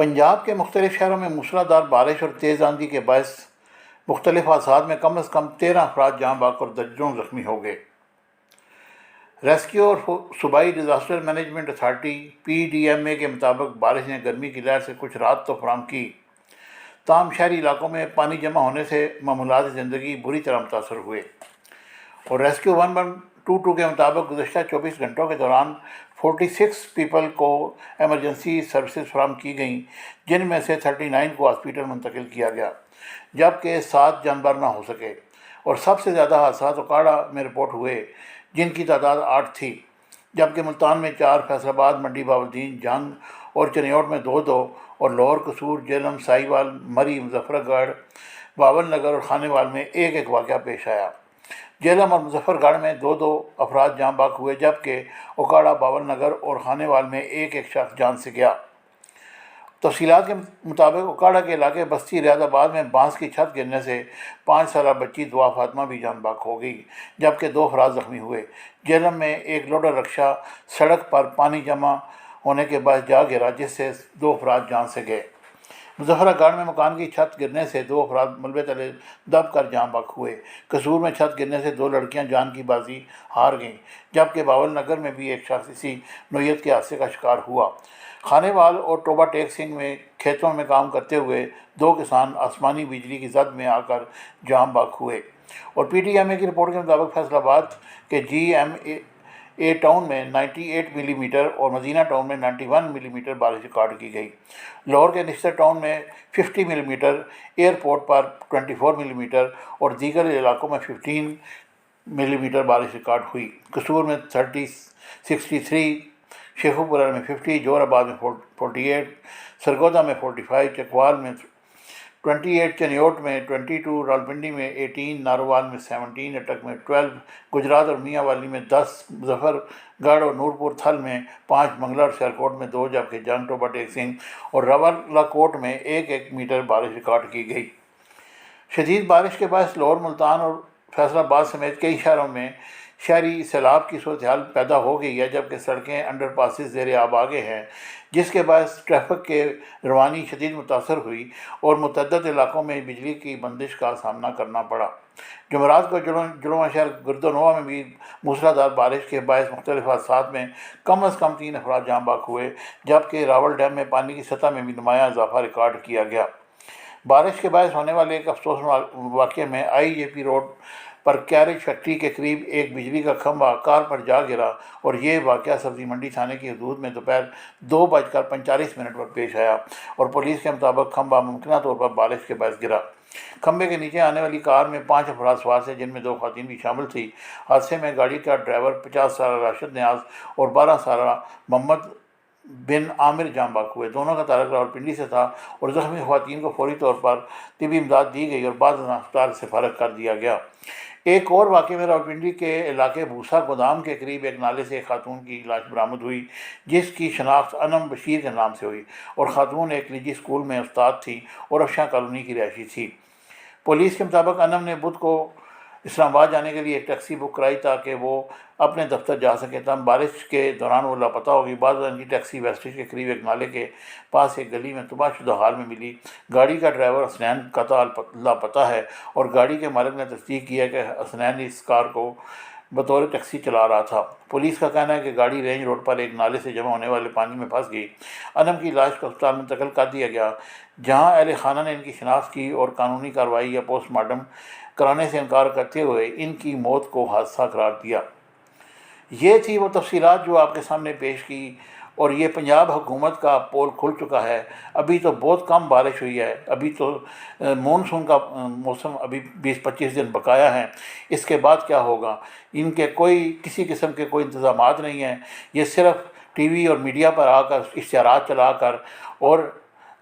پنجاب کے مختلف شہروں میں موسلادھار بارش اور تیز آندھی کے باعث مختلف حادثات میں کم از کم 13 افراد جاں بحق اور درجنوں زخمی ہو گئے۔ ریسکیو اور صوبائی ڈیزاسٹر مینجمنٹ اتھارٹی PDMA کے مطابق بارش نے گرمی کی لہر سے کچھ راحت تو فراہم کی، تاہم شہری علاقوں میں پانی جمع ہونے سے معمولات زندگی بری طرح متاثر ہوئے۔ اور ریسکیو 1122 کے مطابق گزشتہ 24 گھنٹوں کے دوران 46 پیپل کو ایمرجنسی سروسز فراہم کی گئیں، جن میں سے 39 کو ہاسپٹل منتقل کیا گیا، جبکہ 7 جانبر نہ ہو سکے۔ اور سب سے زیادہ حادثات اوکاڑا میں رپورٹ ہوئے، جن کی تعداد 8 تھی، جبکہ ملتان میں 4، فیصل آباد، منڈی بہاولدین، جنگ اور چنیوٹ میں 2 اور لاہور، قصور، جہلم، ساہیوال، مری، مظفر گڑھ، باول نگر اور خانے وال میں 1 واقعہ پیش آیا۔ جہلم اور مظفر گڑھ میں 2 افراد جاں بحق ہوئے، جبکہ اوکاڑا، باول نگر اور خانے وال میں 1 شخص جان سے گیا۔ تفصیلات کے مطابق اوکاڑا کے علاقے بستی ریاض آباد میں بانس کی چھت گرنے سے 5 سالہ بچی دعا فاطمہ بھی جان بحق ہو گئی، جبکہ 2 افراد زخمی ہوئے۔ جہلم میں ایک لوڈر رکشہ سڑک پر پانی جمع ہونے کے باعث جا گرا، جس سے 2 افراد جان سے گئے۔ مظفر گڑھ میں مکان کی چھت گرنے سے 2 افراد ملبے تلے دب کر جاں بحق ہوئے۔ قصور میں چھت گرنے سے 2 لڑکیاں جان کی بازی ہار گئیں، جبکہ باول نگر میں بھی 1 شخص اسی نوعیت کے حادثے کا شکار ہوا۔ خانے وال اور ٹوبہ ٹیک سنگھ میں کھیتوں میں کام کرتے ہوئے 2 کسان آسمانی بجلی کی زد میں آ کر جاں بحق ہوئے۔ اور PDMA کی رپورٹ کے مطابق فیصل آباد کے GMA ٹاؤن میں 98 ملی میٹر اور مدینہ ٹاؤن میں 91 ملی میٹر بارش ریکارڈ کی گئی۔ لاہور کے نشتر ٹاؤن میں 50 ملی میٹر، ایئرپورٹ پر 24 ملی میٹر اور دیگر علاقوں میں 15 ملی میٹر بارش ریکارڈ ہوئی۔ قصور میں 63، شیخو پورہ میں 50، جوہر آباد میں 48، سرگودا میں 45، چکوال میں 28، چنیوٹ میں 22، راولپنڈی میں 18، ناروال میں 17، اٹک میں 12، گجرات اور میاں والی میں 10، مظفر گڑھ اور نورپور تھل میں 5، منگلا اور سیالکوٹ میں 2، جبکہ جنگ، ٹوبہ ٹیک سنگھ اور راولا کوٹ میں 1 میٹر بارش ریکارڈ کی گئی۔ شدید بارش کے باعث لاہور، ملتان اور فیصل آباد سمیت کئی شہروں میں شہری سیلاب کی صورتحال پیدا ہو گئی ہے، جبکہ سڑکیں انڈر پاسز زیر آب آ گئے ہیں، جس کے باعث ٹریفک کے روانی شدید متاثر ہوئی اور متعدد علاقوں میں بجلی کی بندش کا سامنا کرنا پڑا۔ جمعرات کو جڑواں شہر گردونوا میں بھی موسلادھار بارش کے باعث مختلف حادثات میں کم از کم 3 افراد جاں بحق ہوئے، جبکہ راول ڈیم میں پانی کی سطح میں بھی نمایاں اضافہ ریکارڈ کیا گیا۔ بارش کے باعث ہونے والے ایک افسوسناک واقعے میں IJP روڈ پر کیریج فیکٹری کے قریب ایک بجلی کا کھمبا کار پر جا گرا اور یہ واقعہ سبزی منڈی تھانے کی حدود میں دوپہر 2:45 پر پیش آیا اور پولیس کے مطابق کھمبا ممکنہ طور پر بارش کے باعث گرا۔ کھمبے کے نیچے آنے والی کار میں 5 افراد سوار تھے، جن میں 2 خواتین بھی شامل تھیں۔ حادثے میں گاڑی کا ڈرائیور 50 سالہ راشد نیاز اور 12 سالہ محمد بن عامر جاں بحق ہوئے۔ دونوں کا تعلق راولپنڈی سے تھا اور زخمی خواتین کو فوری طور پر طبی امداد دی گئی اور بعد ازاں ہسپتال سے فارغ کر دیا گیا۔ ایک اور واقعے میں راولپنڈی کے علاقے بھوسا گودام کے قریب ایک نالے سے ایک خاتون کی لاش برآمد ہوئی، جس کی شناخت انم بشیر کے نام سے ہوئی اور خاتون ایک نجی اسکول میں استاد تھی اور افشاں کالونی کی رہائشی تھی۔ پولیس کے مطابق انم نے بدھ کو اسلام آباد جانے کے لیے ایک ٹیکسی بک کرائی تاکہ وہ اپنے دفتر جا سکے، تاہم بارش کے دوران وہ لاپتہ ہو گئی۔ بعد ان کی ٹیکسی ویسٹیج کے قریب ایک نالے کے پاس ایک گلی میں تباہ شدہ حال میں ملی۔ گاڑی کا ڈرائیور حسنین قطع لاپتہ ہے اور گاڑی کے مالک نے تصدیق کی ہے کہ حسنین اس کار کو بطور ٹیکسی چلا رہا تھا۔ پولیس کا کہنا ہے کہ گاڑی رینج روڈ پر ایک نالے سے جمع ہونے والے پانی میں پھنس گئی۔ انم کی لاش کو ہسپتال منتقل کر دیا گیا، جہاں اہل خانہ نے ان کی شناخت کی اور قانونی کارروائی یا پوسٹ مارٹم کرانے سے انکار کرتے ہوئے ان کی موت کو حادثہ قرار دیا۔ یہ تھی وہ تفصیلات جو آپ کے سامنے پیش کی، اور یہ پنجاب حکومت کا پول کھل چکا ہے۔ ابھی تو بہت کم بارش ہوئی ہے، ابھی تو مونسون کا موسم ابھی 20-25 دن بقایا ہے۔ اس کے بعد کیا ہوگا؟ ان کے کسی قسم کے کوئی انتظامات نہیں ہیں۔ یہ صرف ٹی وی اور میڈیا پر آ کر اشتہارات چلا کر اور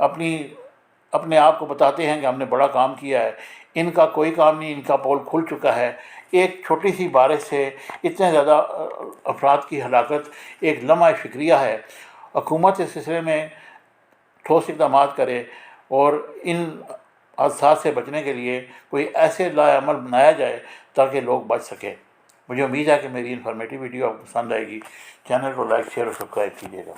اپنے آپ کو بتاتے ہیں کہ ہم نے بڑا کام کیا ہے۔ ان کا کوئی کام نہیں، ان کا پول کھل چکا ہے۔ ایک چھوٹی سی بارش سے اتنے زیادہ افراد کی ہلاکت ایک لمحہ فکریہ ہے۔ حکومت اس سلسلے میں ٹھوس اقدامات کرے اور ان حادثات سے بچنے کے لیے کوئی ایسے لائحہ عمل بنایا جائے تاکہ لوگ بچ سکیں۔ مجھے امید ہے کہ میری انفارمیٹیو ویڈیو آپ کو پسند آئے گی۔ چینل کو لائک، شیئر اور سبسکرائب کیجیے گا۔